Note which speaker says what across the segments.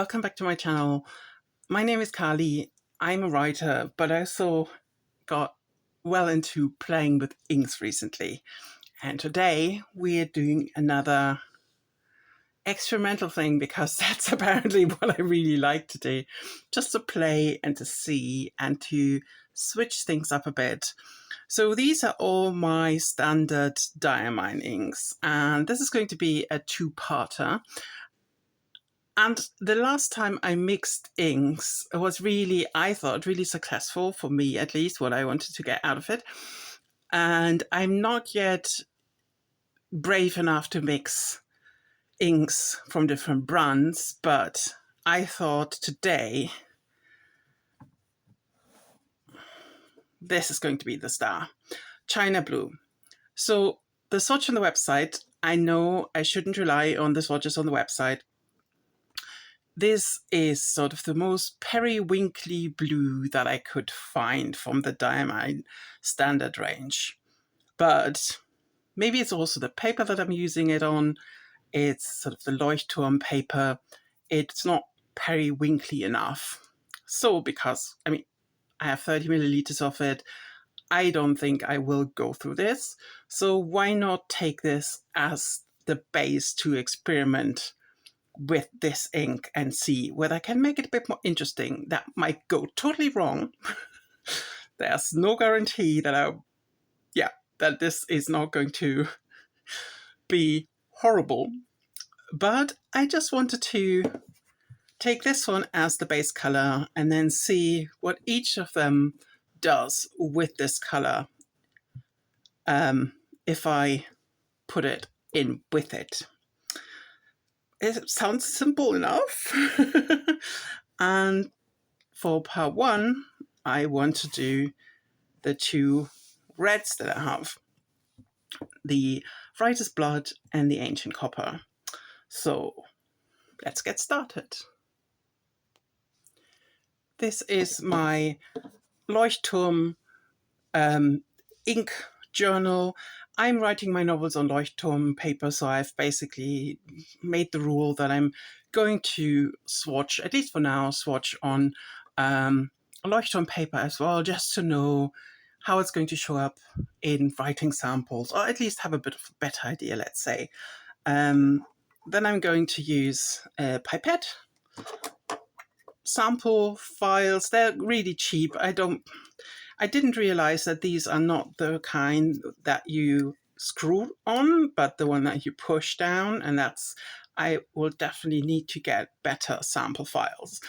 Speaker 1: welcome back to my channel. My name is Carly. I'm a writer, but I also got well into playing with inks recently. And today we're doing another experimental thing because that's apparently what I really like to do. Just to play and to see and to switch things up a bit. So these are all my standard Diamine inks, and this is going to be a two-parter. And the last time I mixed inks was really, I thought, really successful for me, at least what I wanted to get out of it. And I'm not yet brave enough to mix inks from different brands, but I thought today this is going to be the star. China Blue. So the swatch on the website, I know I shouldn't rely on the swatches on the website. This is sort of the most periwinkly blue that I could find from the Diamine standard range. But maybe it's also the paper that I'm using it on. It's sort of the Leuchtturm paper. It's not periwinkly enough. So because, I have 30 milliliters of it, I don't think I will go through this. So why not take this as the base to experiment with this ink and see whether I can make it a bit more interesting. That might go totally wrong. There's no guarantee that that this is not going to be horrible. But I just wanted to take this one as the base color and then see what each of them does with this color if I put it in with it. It sounds simple enough. And for part one, I want to do the two reds that I have, the Writer's Blood and the Ancient Copper. So let's get started. This is my Leuchtturm ink journal. I'm writing my novels on Leuchtturm paper, so I've basically made the rule that I'm going to swatch, at least for now, swatch on Leuchtturm paper as well, just to know how it's going to show up in writing samples, or at least have a bit of a better idea, let's say. Then I'm going to use a pipette, sample files. They're really cheap. I didn't realize that these are not the kind that you screw on, but the one that you push down, and I will definitely need to get better sample files.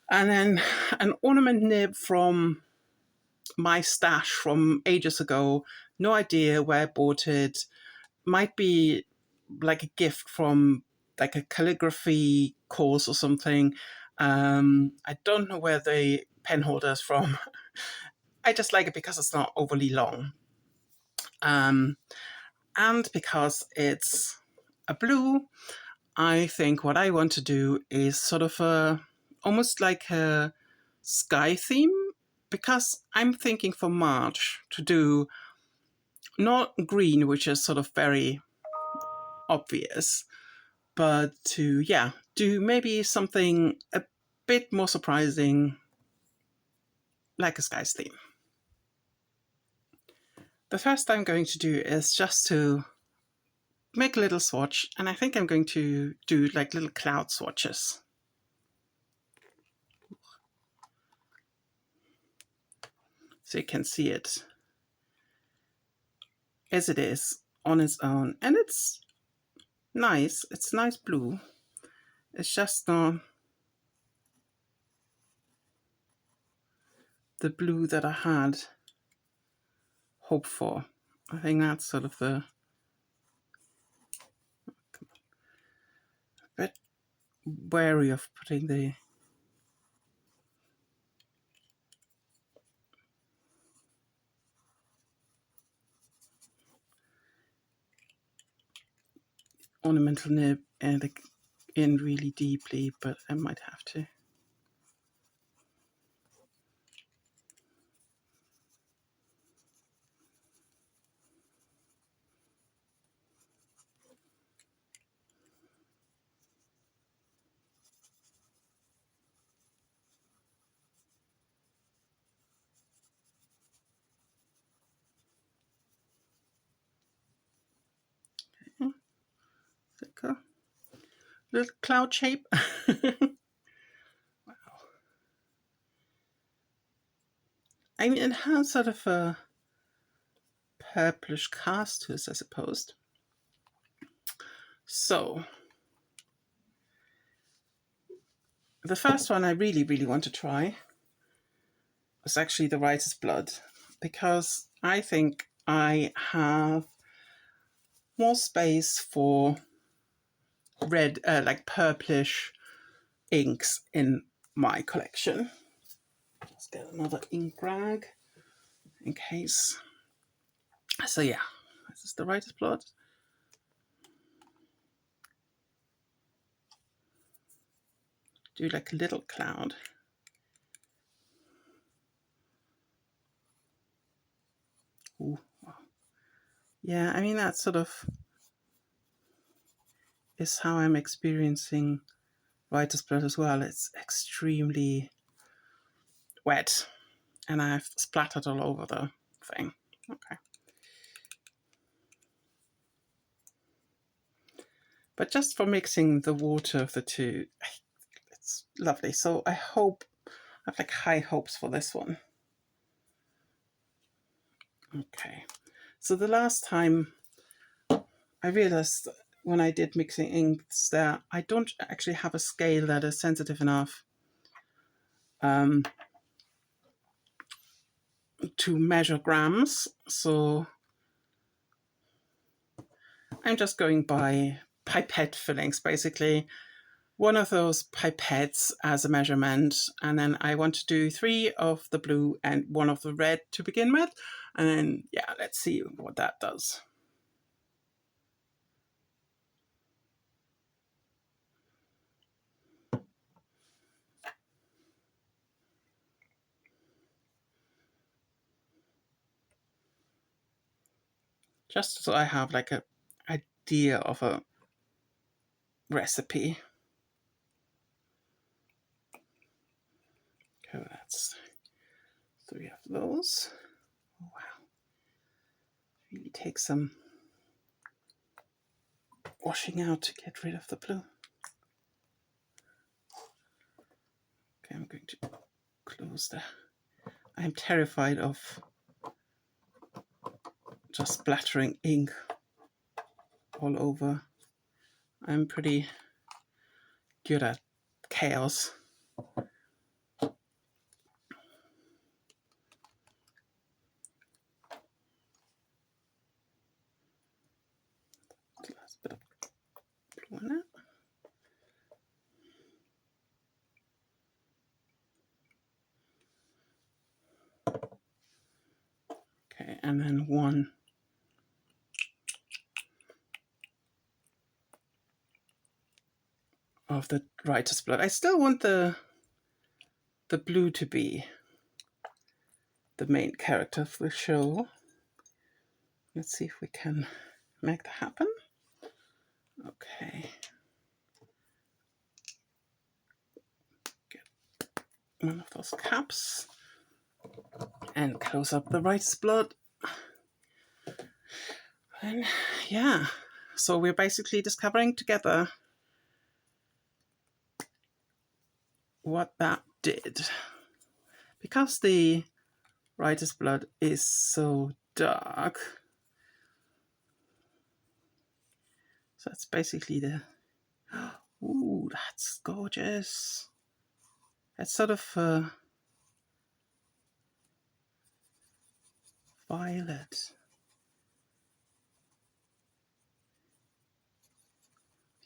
Speaker 1: And then an ornament nib from my stash from ages ago. No idea where I bought it. Might be like a gift from like a calligraphy course or something. I don't know where the pen holder is from. I just like it because it's not overly long. And because it's a blue, I think what I want to do is sort of almost like a sky theme, because I'm thinking for March to do not green, which is sort of very obvious, but to, do maybe something a bit more surprising, like a skies theme. The first I'm going to do is just to make a little swatch, and I think I'm going to do like little cloud swatches. So you can see it as it is on its own, and it's nice. It's nice blue. It's just not the blue that I had hoped for. I think that's sort of the bit wary of putting the ornamental nib and in really deeply, but I might have to. like a little cloud shape. Wow. I mean, it has sort of a purplish cast to it, I suppose. So, the first one I really, really want to try was actually the Writer's Blood, because I think I have more space for red, like purplish inks in my collection. Let's get another ink rag in case. So yeah, this is the Writer's Blood. Do like a little cloud. Ooh, wow. Yeah, I mean, that sort of is how I'm experiencing Writer's Blood as well. It's extremely wet, and I've splattered all over the thing. Okay. But just for mixing the water of the two, it's lovely. So I have like high hopes for this one. Okay. So the last time I realized when I did mixing inks that I don't actually have a scale that is sensitive enough to measure grams. So I'm just going by pipette fillings, basically. One of those pipettes as a measurement, and then I want to do 3 of the blue and 1 of the red to begin with, and then yeah, let's see what that does. Just so I have like an idea of a recipe. Okay, that's 3 of those. Oh, wow. Really takes some washing out to get rid of the blue. Okay, I'm going to close that. I'm terrified of just splattering ink all over. I'm pretty good at chaos. Last bit of blue in it. Okay, and then 1 of the Writer's Blood. I still want the blue to be the main character of the show. Let's see if we can make that happen. Okay. Get one of those caps and close up the Writer's Blood. And yeah, so we're basically discovering together what that did. Because the Writer's Blood is so dark, so that's basically the... Ooh, that's gorgeous. It's sort of violet.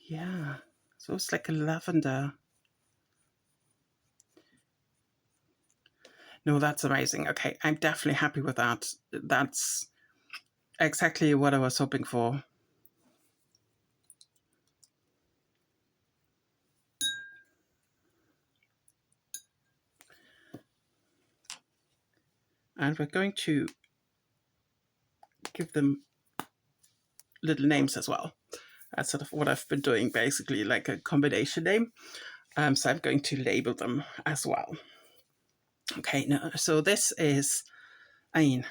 Speaker 1: Yeah, so it's like a lavender. No, that's amazing. Okay, I'm definitely happy with that. That's exactly what I was hoping for. And we're going to give them little names as well. That's sort of what I've been doing, basically, like a combination name. So I'm going to label them as well. Okay, now, so this is, I mean,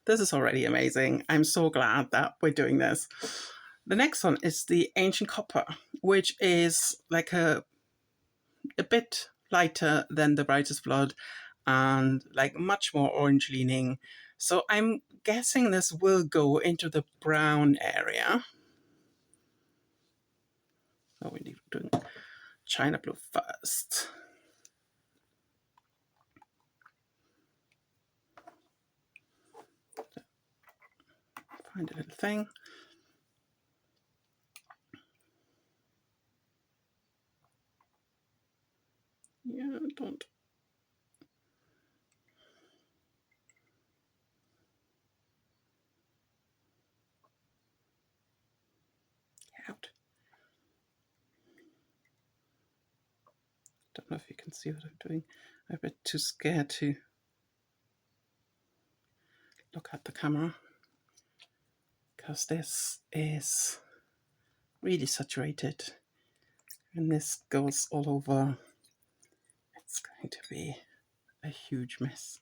Speaker 1: this is already amazing. I'm so glad that we're doing this. The next one is the Ancient Copper, which is like a bit lighter than the Brightest Blood and like much more orange leaning. So I'm guessing this will go into the brown area. So we're doing China Blue first. Find a little thing. Yeah, don't. Out. Don't know if you can see what I'm doing. I'm a bit too scared to look at the camera because this is really saturated and this goes all over. It's going to be a huge mess.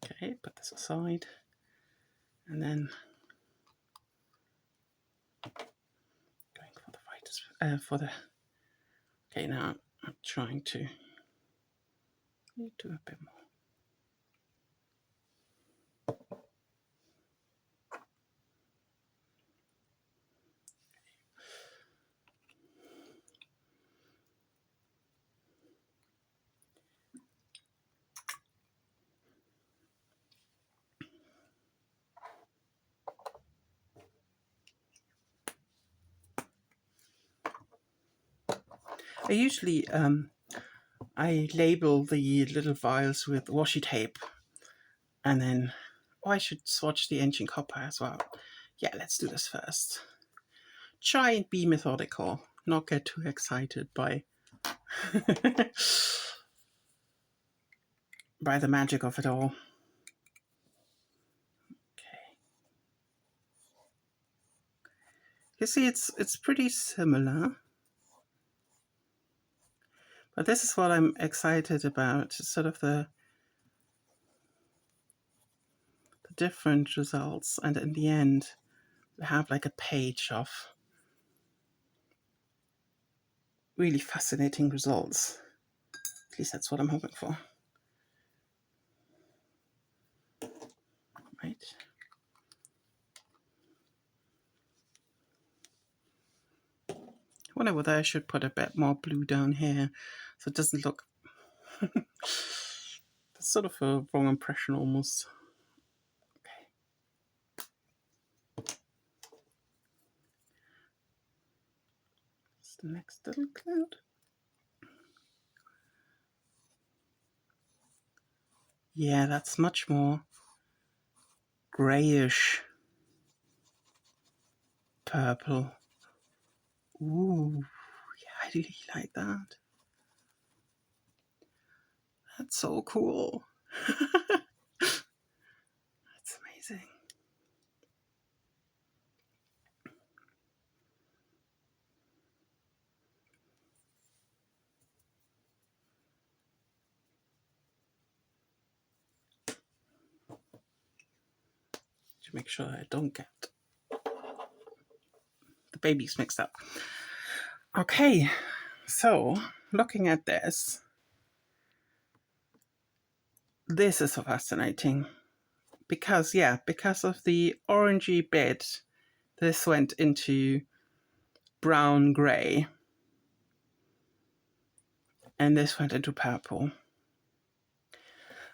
Speaker 1: Okay, put this aside and then going for the brightest, okay, now I'm trying to do a bit more. I usually I label the little vials with washi tape, and then I should swatch the Ancient Copper as well. Yeah, let's do this first. Try and be methodical, not get too excited by by the magic of it all. Okay. You see, it's pretty similar. But this is what I'm excited about, sort of the different results. And in the end, we have like a page of really fascinating results. At least that's what I'm hoping for. Right. I wonder whether I should put a bit more blue down here so it doesn't look that's sort of a wrong impression almost. It's the next little cloud. Yeah, that's much more grayish purple. Ooh, yeah, I really like that. That's so cool. That's amazing. To make sure I don't get the babies mixed up. Okay, so looking at this is so fascinating because, yeah, because of the orangey bit, this went into brown grey and this went into purple.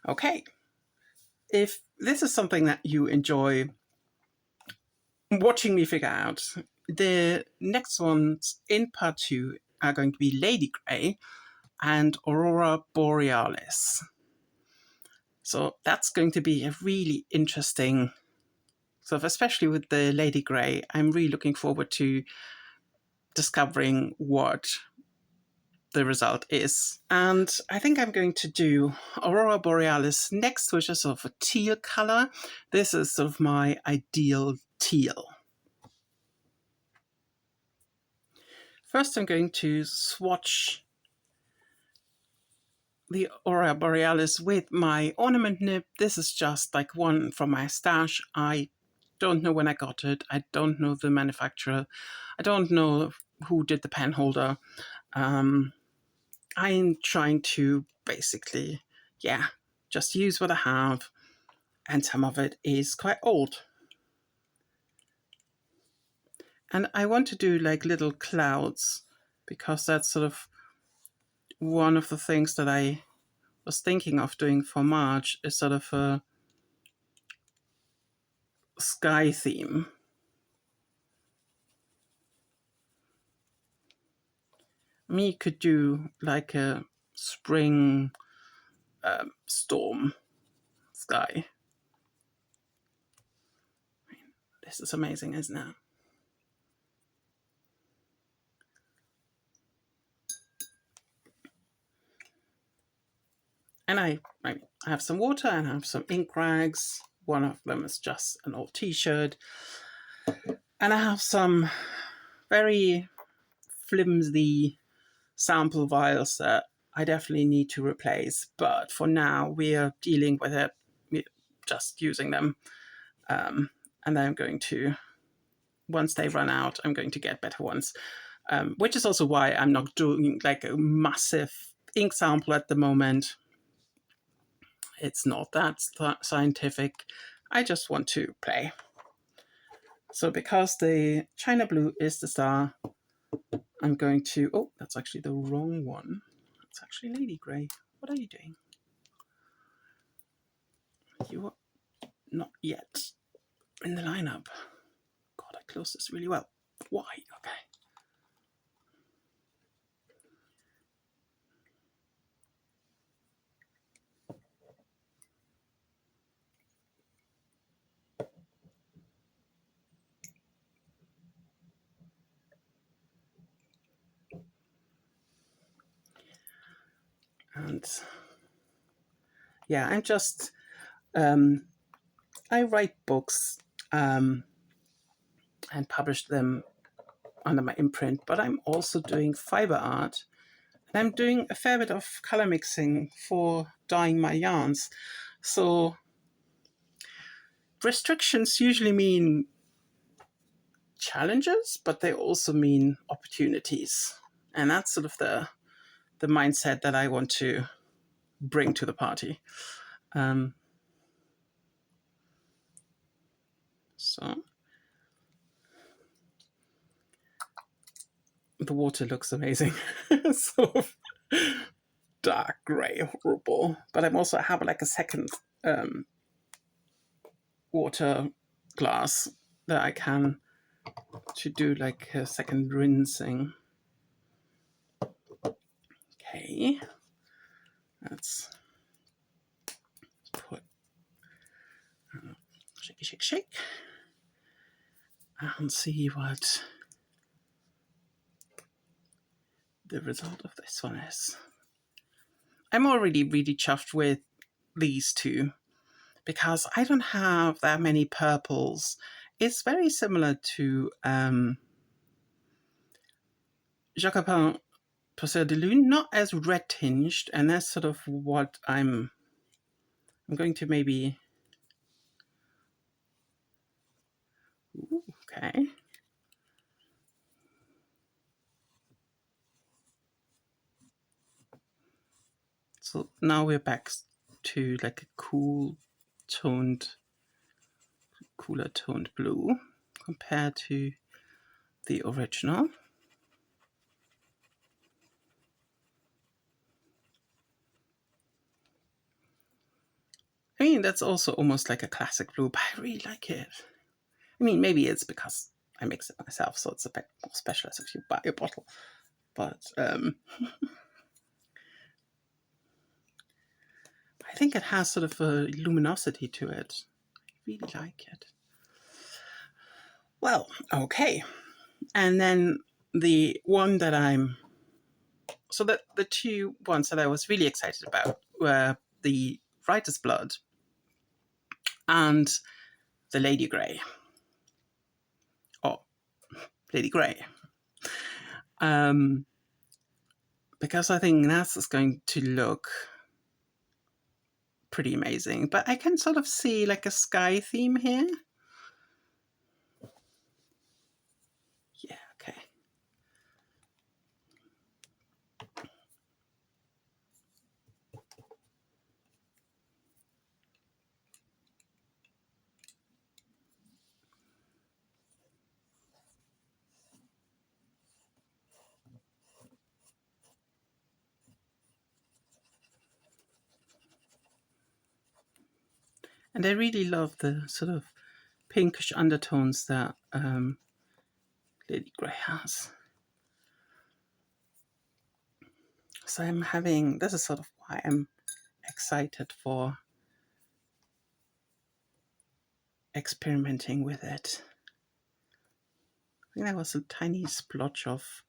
Speaker 1: Okay, if this is something that you enjoy watching me figure out, the next ones in part 2 are going to be Lady Grey and Aurora Borealis. So that's going to be a really interesting stuff, especially with the Lady Grey. I'm really looking forward to discovering what the result is. And I think I'm going to do Aurora Borealis next, which is sort of a teal color. This is sort of my ideal teal. First, I'm going to swatch the Aurora Borealis with my ornament nib. This is just like one from my stash. I don't know when I got it. I don't know the manufacturer. I don't know who did the pen holder. I'm trying to basically, just use what I have. And some of it is quite old. And I want to do like little clouds because that's sort of one of the things that I was thinking of doing for March is sort of a sky theme. Me could do like a spring storm sky. This is amazing, isn't it? And I have some water and I have some ink rags. One of them is just an old t-shirt. And I have some very flimsy sample vials that I definitely need to replace. But for now, we are dealing with it, we're just using them. And I'm going to, once they run out, I'm going to get better ones. Which is also why I'm not doing like a massive ink sample at the moment. It's not that scientific. I just want to play. So because the China Blue is the star, I'm going to... Oh, that's actually the wrong one. It's actually Lady Grey. What are you doing? You are not yet in the lineup. God, I closed this really well. Why? Okay. And yeah, I'm just... I write books and publish them under my imprint, but I'm also doing fiber art. And I'm doing a fair bit of color mixing for dyeing my yarns. So restrictions usually mean challenges, but they also mean opportunities. And that's sort of the mindset that I want to bring to the party. So the water looks amazing. Sort of dark gray, horrible. But I'm also have like a second water glass that I can to do like a second rinsing. Okay, let's put shake, shake, shake, and see what the result of this one is. I'm already really chuffed with these two because I don't have that many purples. It's very similar to Jacopin Posseur de Lune, not as red tinged, and that's sort of what I'm going to maybe... Ooh, okay. So now we're back to like a cooler toned blue compared to the original. I mean, that's also almost like a classic blue, but I really like it. I mean, maybe it's because I mix it myself, so it's a bit more special as if you buy a bottle. But I think it has sort of a luminosity to it. I really like it. Well, okay. And then the one that I'm... So the two ones that I was really excited about were the Writer's Blood and the Lady Grey. Or Lady Grey. Because I think that's going to look pretty amazing. But I can sort of see like a sky theme here. Yeah, okay. And I really love the sort of pinkish undertones that Lady Grey has. So I'm having, this is sort of why I'm excited for experimenting with it. I think there was a tiny splotch of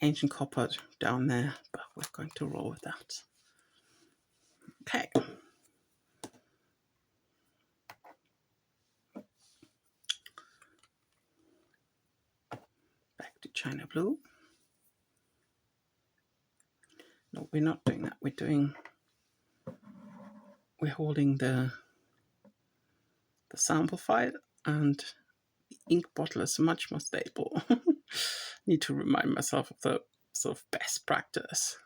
Speaker 1: ancient copper down there, but we're going to roll with that. Okay. Back to China Blue. No, we're not doing that. We're holding the sample file, and the ink bottle is much more stable. Need to remind myself of the sort of best practice.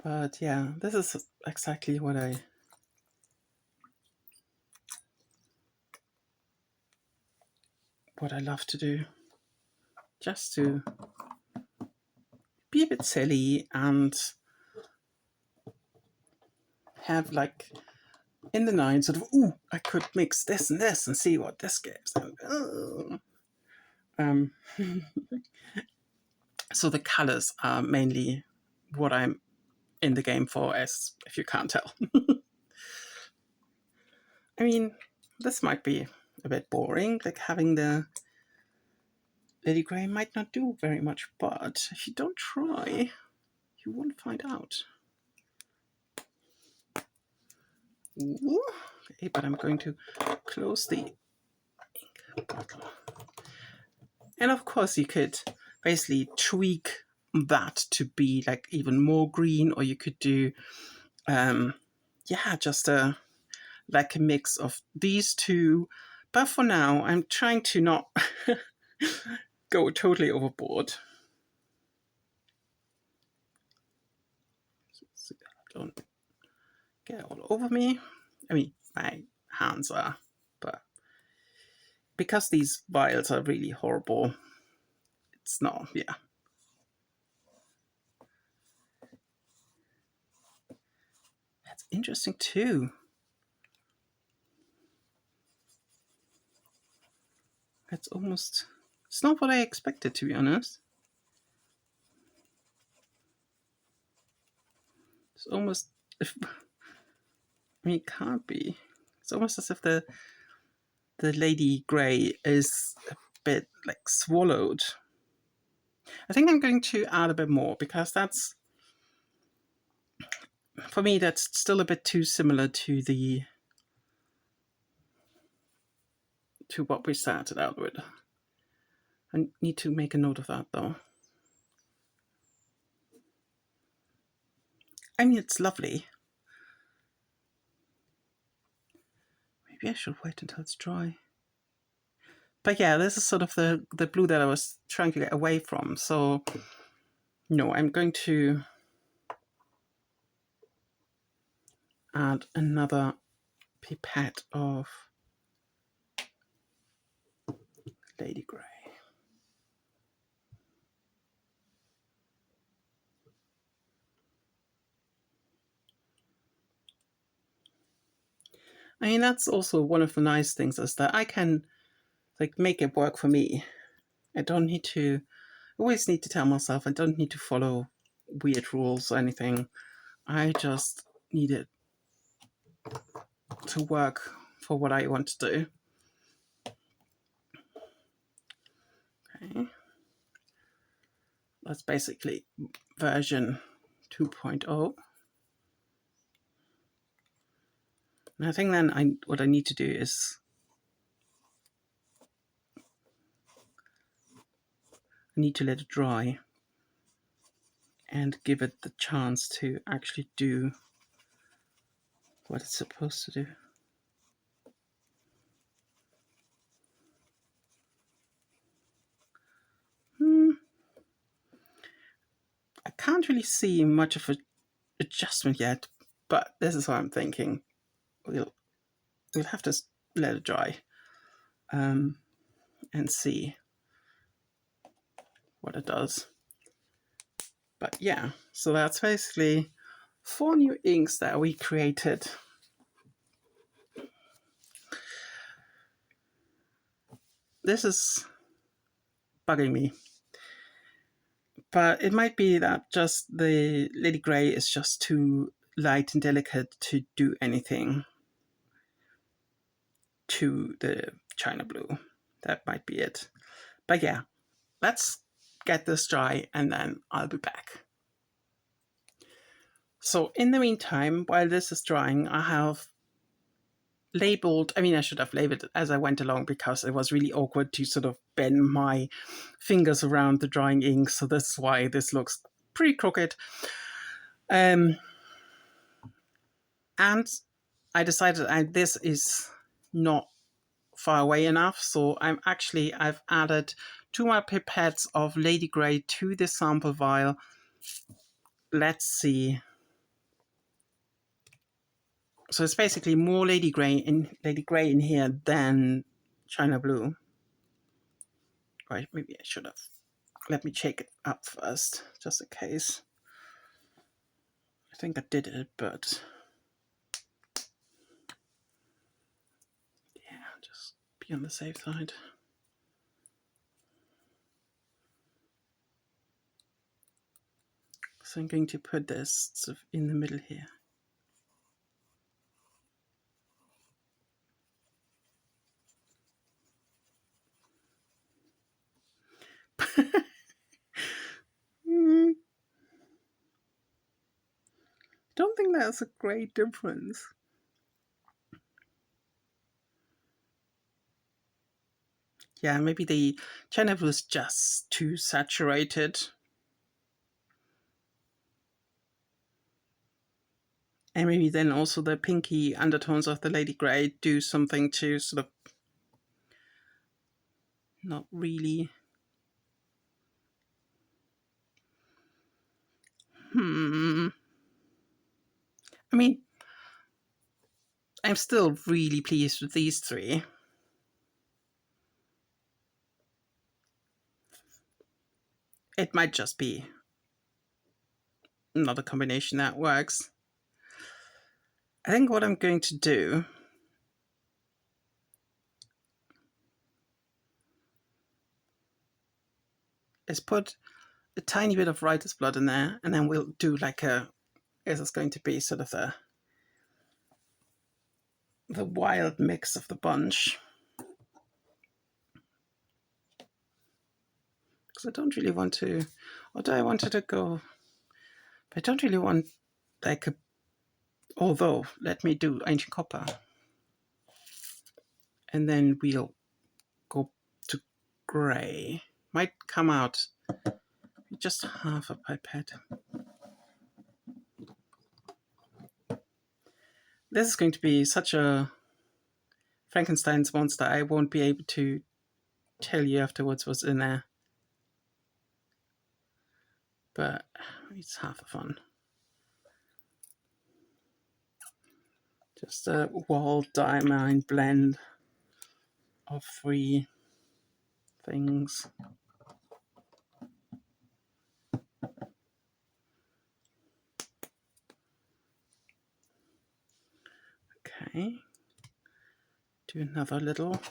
Speaker 1: But yeah, this is exactly what I love to do. Just to be a bit silly and have like in the nine sort of, ooh, I could mix this and this and see what this gives. So the colors are mainly what I'm in the game for, as if you can't tell. I mean, this might be a bit boring, like having the Lady Grey might not do very much, but if you don't try, you won't find out. Ooh. Okay, but I'm going to close the ink bottle. And of course you could basically tweak that to be like even more green, or you could do, just like a mix of these two. But for now, I'm trying to not go totally overboard. So don't get all over me. I mean, my hands are, but because these vials are really horrible, it's not, yeah. That's interesting too. It's almost, it's not what I expected, to be honest. It's almost, I mean, it can't be. It's almost as if the Lady Grey is a bit like swallowed. I think I'm going to add a bit more, because that's, for me, that's still a bit too similar to what we started out with. I need to make a note of that though. I mean, it's lovely. Maybe I should wait until it's dry. But yeah, this is sort of the blue that I was trying to get away from. So no, I'm going to add another pipette of Lady Grey. I mean, that's also one of the nice things, is that I can like make it work for me. I don't need to, always need to tell myself I don't need to follow weird rules or anything. I just need it to work for what I want to do. Okay. That's basically version 2.0. And I think then what I need to do is I need to let it dry. and give it the chance to actually do what it's supposed to do. I can't really see much of an adjustment yet, but this is what I'm thinking. We'll have to let it dry and see what it does. But yeah, so that's basically 4 new inks that we created. This is bugging me, but it might be that just the Lady Grey is just too light and delicate to do anything to the China Blue. That might be it. But yeah, let's get this dry and then I'll be back. So in the meantime, while this is drying, I have labeled, I mean, I should have labeled it as I went along because it was really awkward to sort of bend my fingers around the drying ink. So that's why this looks pretty crooked. And I decided this is not far away enough. So I've added 2 more pipettes of Lady Grey to the sample vial. Let's see. So it's basically more Lady Grey in here than China Blue. Right, maybe I should have. Let me check it up first, just in case. I think I did it, but yeah, just be on the safe side. So I'm going to put this sort of in the middle here. Don't think that's a great difference. Yeah, maybe the China Blue is just too saturated. And maybe then also the pinky undertones of the Lady Grey do something to sort of not really. I mean, I'm still really pleased with these 3. It might just be another combination that works. I think what I'm going to do is put a tiny bit of writer's blood in there, and then we'll do like this is going to be sort of the wild mix of the bunch. Because I don't really want to, although I wanted to go, but I don't really want like a, although let me do Ancient Copper. And then we'll go to grey. Might come out just half a pipette. This is going to be such a Frankenstein's monster, I won't be able to tell you afterwards what's in there. But it's half the fun. Just a wild Diamine blend of 3 things. Okay. Do another little.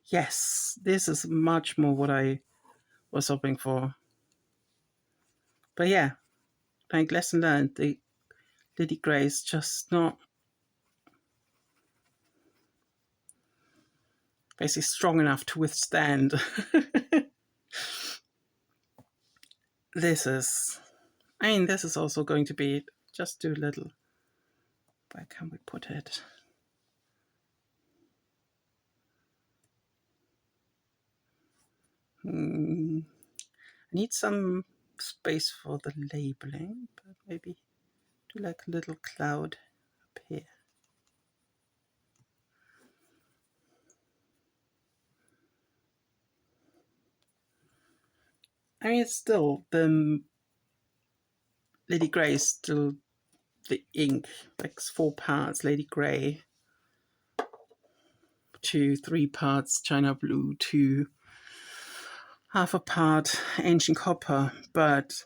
Speaker 1: Yes, this is much more what I was hoping for. But yeah, like lesson learned, the Lady Grey is just not basically strong enough to withstand. This is, I mean, this is also going to be, just do a little, where can we put it? I need some space for the labeling, but maybe do like a little cloud up here. I mean, it's still the Lady Grey is still the ink, like 4 parts Lady Grey, 3 parts China Blue, 1/2 a part Ancient Copper, but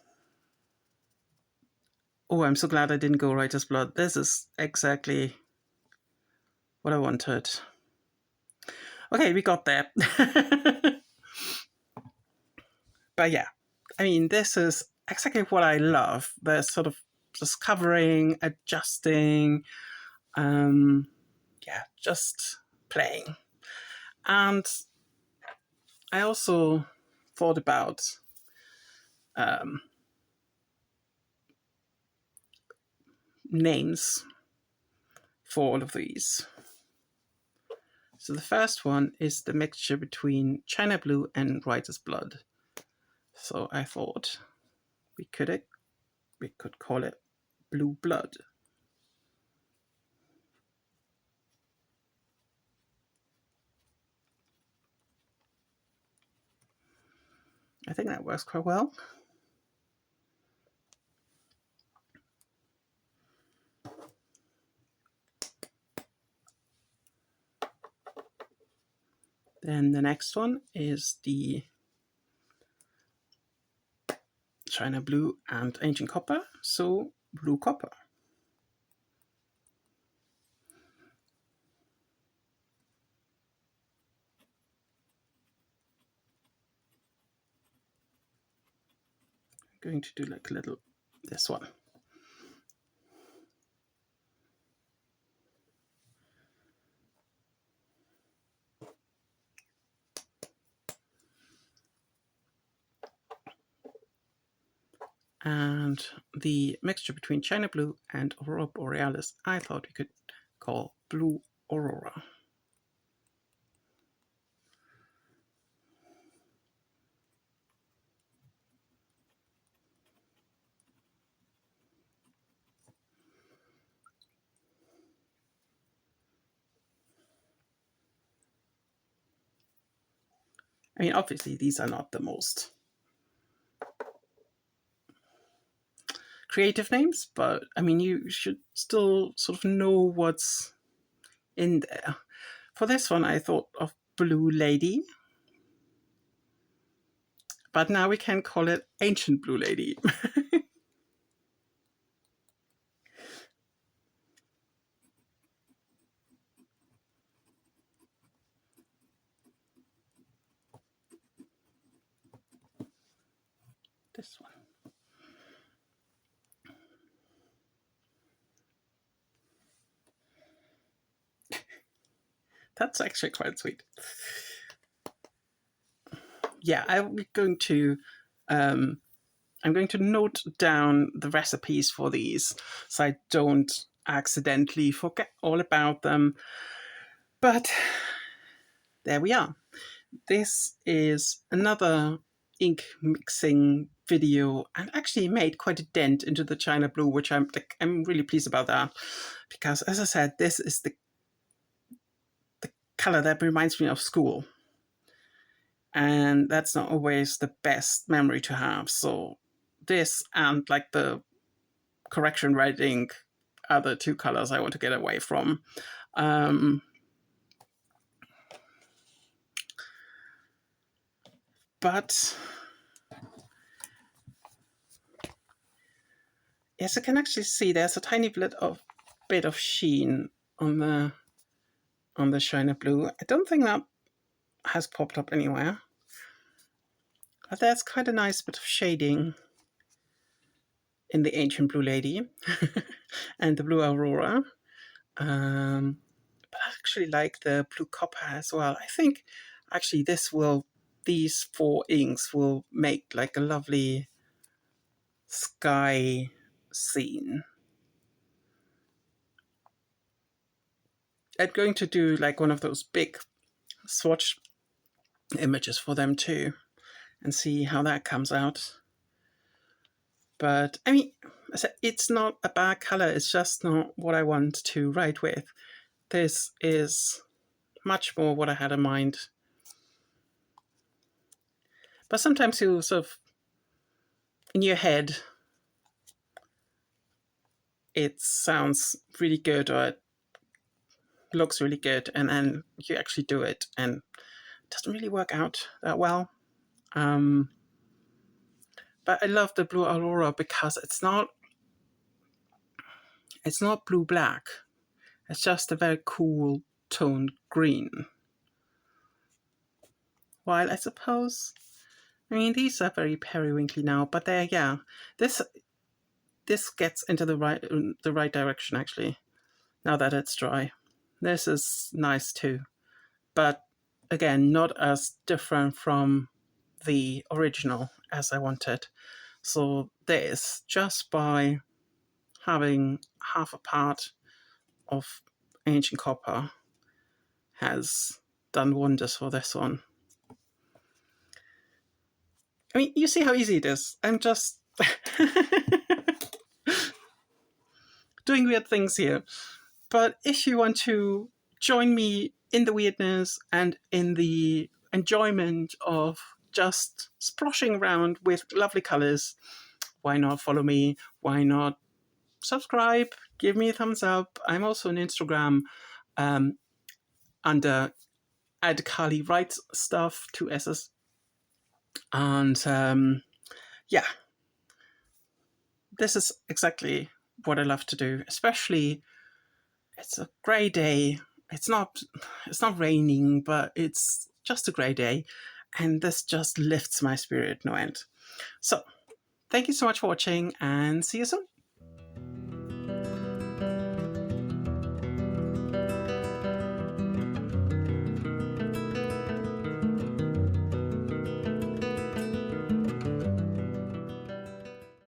Speaker 1: oh, I'm so glad I didn't go Writer's Blood. This is exactly what I wanted. Okay, we got there. But yeah, I mean, this is exactly what I love. The sort of just covering, adjusting, yeah, just playing. And I also thought about names for all of these. So the first one is the mixture between China Blue and Writer's Blood. So I thought we could call it Blue Blood. I think that works quite well. Then the next one is the China Blue and Ancient Copper, so Blue Copper. I'm going to do like a little, this one. And the mixture between China Blue and Aurora Borealis, I thought we could call Blue Aurora. I mean, obviously these are not the most creative names, but I mean, you should still sort of know what's in there. For this one, I thought of Blue Lady, but now we can call it Ancient Blue Lady. This one. That's actually quite sweet. Yeah, I'm going to note down the recipes for these so I don't accidentally forget all about them. But there we are. This is another ink mixing video, and actually made quite a dent into the China Blue, which I'm really pleased about that, because as I said, this is the color that reminds me of school, and that's not always the best memory to have. So this and like the correction red ink are the 2 colors I want to get away from. But yes, I can actually see there's a tiny bit of sheen on the China Blue. I don't think that has popped up anywhere, but there's kind of nice bit of shading in the Ancient Blue Lady and the Blue Aurora. But I actually like the Blue Copper as well. I think actually these 4 inks will make like a lovely sky scene. I'm going to do like one of those big swatch images for them too. and see how that comes out. But I mean, it's not a bad color, it's just not what I want to write with. This is much more what I had in mind. But sometimes you sort of, in your head, it sounds really good or it looks really good, and then you actually do it and it doesn't really work out that well. But I love the Blue Aurora because it's not blue black. It's just a very cool toned green. While I suppose, I mean, these are very periwinkly now, but they're, yeah, this gets into the right direction actually. Now that it's dry, this is nice too, but again, not as different from the original as I wanted. So this, just by having half a part of ancient copper, has done wonders for this one. I mean, you see how easy it is. I'm just doing weird things here. But if you want to join me in the weirdness and in the enjoyment of just splashing around with lovely colors, why not follow me? Why not subscribe? Give me a thumbs up. I'm also on Instagram under @CarlyWritesStuff, 2 S's. And yeah, this is exactly what I love to do, especially it's a grey day. It's not raining, but it's just a grey day, and this just lifts my spirit no end. So thank you so much for watching, and see you soon.